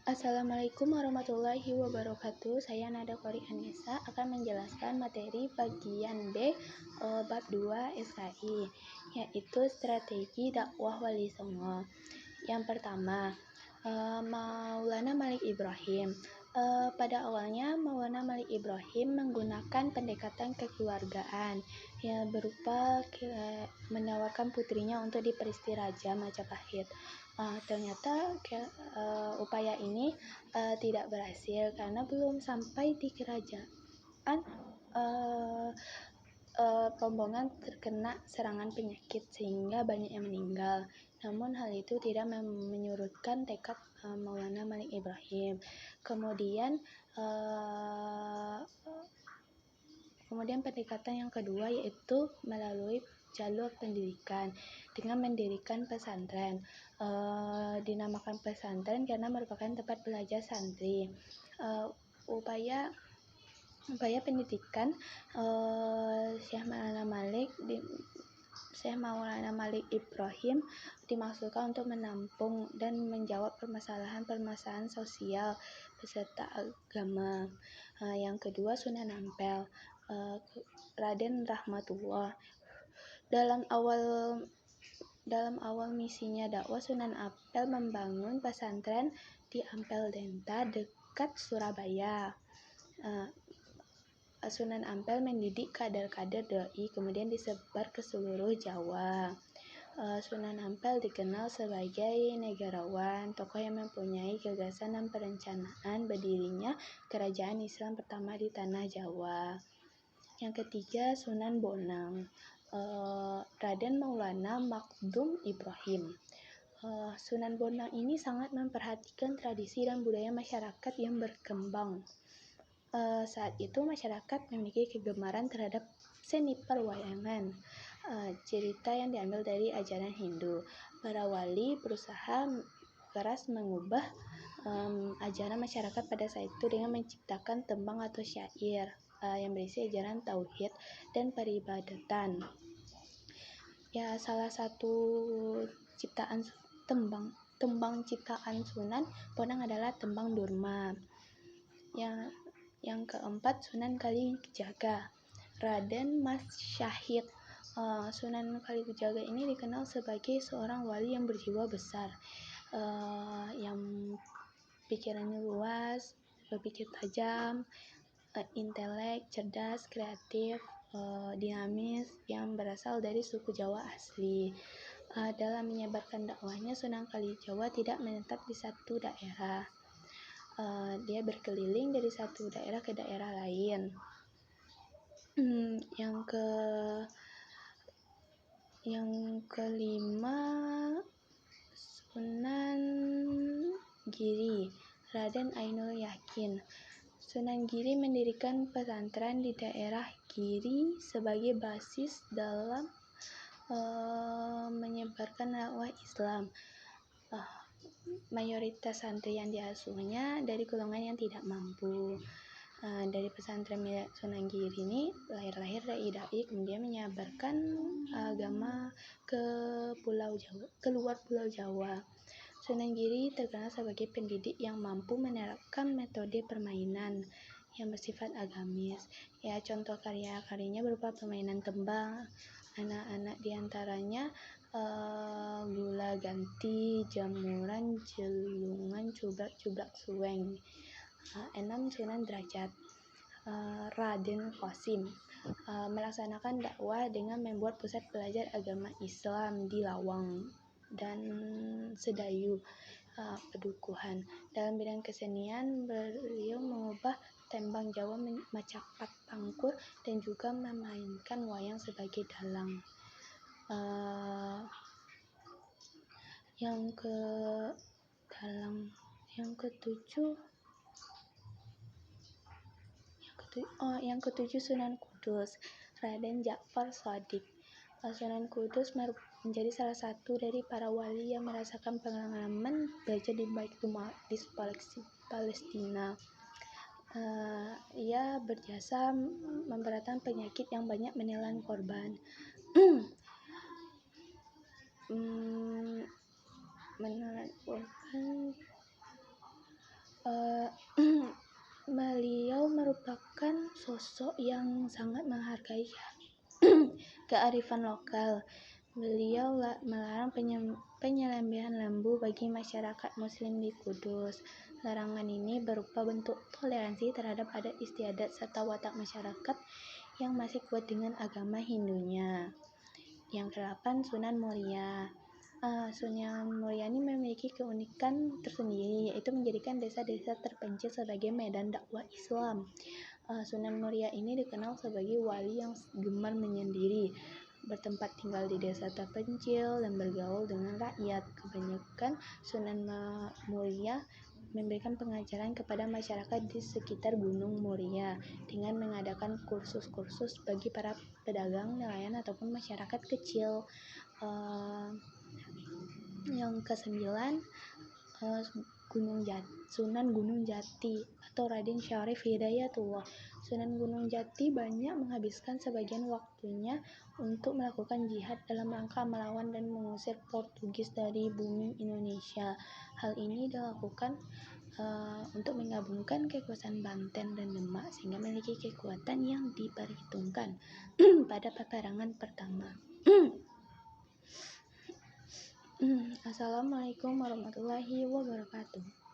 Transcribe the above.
Assalamualaikum warahmatullahi wabarakatuh. Saya Nada Kori Anissa akan menjelaskan materi bagian B bab 2 SKI, yaitu strategi dakwah Wali Songo. Yang pertama, Maulana Malik Ibrahim. Pada awalnya Maulana Malik Ibrahim menggunakan pendekatan kekeluargaan yang berupa menawarkan putrinya untuk diperisti Raja Majapahit. Ternyata upaya ini tidak berhasil karena belum sampai di kerajaan rombongan terkena serangan penyakit sehingga banyak yang meninggal. Namun hal itu tidak menyurutkan tekad Maulana Malik Ibrahim. Kemudian pendekatan yang kedua yaitu melalui jalur pendidikan dengan mendirikan pesantren. Dinamakan pesantren karena merupakan tempat belajar santri. Upaya pendidikan Syekh Maulana Malik Ibrahim dimaksudkan untuk menampung dan menjawab permasalahan sosial beserta agama. Yang kedua, Sunan Ampel, Raden Rahmatullah. Dalam awal misinya dakwah, Sunan Ampel membangun pesantren di Ampel Denta dekat Surabaya. Sunan Ampel mendidik kader-kader dai, kemudian disebar ke seluruh Jawa. Sunan Ampel dikenal sebagai negarawan, tokoh yang mempunyai gagasan dan perencanaan berdirinya kerajaan Islam pertama di tanah Jawa. Yang ketiga, Sunan Bonang, Raden Maulana Makdum Ibrahim. Sunan Bonang ini sangat memperhatikan tradisi dan budaya masyarakat yang berkembang. Saat itu masyarakat memiliki kegemaran terhadap seni perwayangan, cerita yang diambil dari ajaran Hindu. Para wali berusaha keras mengubah ajaran masyarakat pada saat itu dengan menciptakan tembang atau syair yang berisi ajaran tauhid dan peribadatan. Salah satu tembang ciptaan Sunan Bonang adalah tembang Durma. Yang keempat, Sunan Kalijaga, Raden Mas Syahid. Sunan Kalijaga ini dikenal sebagai seorang wali yang berjiwa besar, yang pikirannya luas, berpikir tajam, intelek, cerdas, kreatif, dinamis, yang berasal dari suku Jawa asli. Dalam menyebarkan dakwahnya, Sunan Kalijaga tidak menetap di satu daerah. Dia berkeliling dari satu daerah ke daerah lain. Yang kelima, Sunan Giri, Raden Ainul Yakin. Sunan Giri mendirikan pesantren di daerah Giri sebagai basis dalam menyebarkan dakwah Islam. Mayoritas santri yang diasuhnya dari golongan yang tidak mampu. Dari pesantren milik Sunan Giri ini lahir dai-dai, kemudian menyebarkan agama ke luar Pulau Jawa. Sunan Giri terkenal sebagai pendidik yang mampu menerapkan metode permainan yang bersifat agamis. Contoh karya-karyanya berupa permainan tembang. Anak-anak diantaranya gula ganti, jamuran, jelungan, cubrak suweng. 6. Sunan Derajat, Raden Qasim, melaksanakan dakwah dengan membuat pusat belajar agama Islam di Lawang dan Sedayu, Pedukuhan. Dalam bidang kesenian, beliau mengubah tembang Jawa Macapat Pangkur dan juga memainkan wayang sebagai dalang. Yang ketujuh, Sunan Kudus, Raden Ja'far Shadiq. Sunan Kudus menjadi salah satu dari para wali yang merasakan pengalaman belajar di Baitul Maqdis, Palestina. Ia berjasa memberatkan penyakit yang banyak menelan korban. sosok yang sangat menghargai kearifan lokal. Beliau melarang penyembelihan lembu bagi masyarakat Muslim di Kudus. Larangan ini berupa bentuk toleransi terhadap adat istiadat serta watak masyarakat yang masih kuat dengan agama Hindunya. Yang ke-8, Sunan Muria. Sunan Muria ini memiliki keunikan tersendiri, yaitu menjadikan desa-desa terpencil sebagai medan dakwah Islam. Sunan Muria ini dikenal sebagai wali yang gemar menyendiri, bertempat tinggal di desa terpencil dan bergaul dengan rakyat. Kebanyakan Sunan Muria memberikan pengajaran kepada masyarakat di sekitar Gunung Muria dengan mengadakan kursus-kursus bagi para pedagang, nelayan ataupun masyarakat kecil. Yang ke-9, Sunan Gunung Jati atau Raden Syarif Hidayatullah. Sunan Gunung Jati banyak menghabiskan sebagian waktunya untuk melakukan jihad dalam rangka melawan dan mengusir Portugis dari bumi Indonesia. Hal ini dilakukan untuk menggabungkan kekuasaan Banten dan Demak sehingga memiliki kekuatan yang diperhitungkan pada peperangan pertama. Assalamualaikum warahmatullahi wabarakatuh.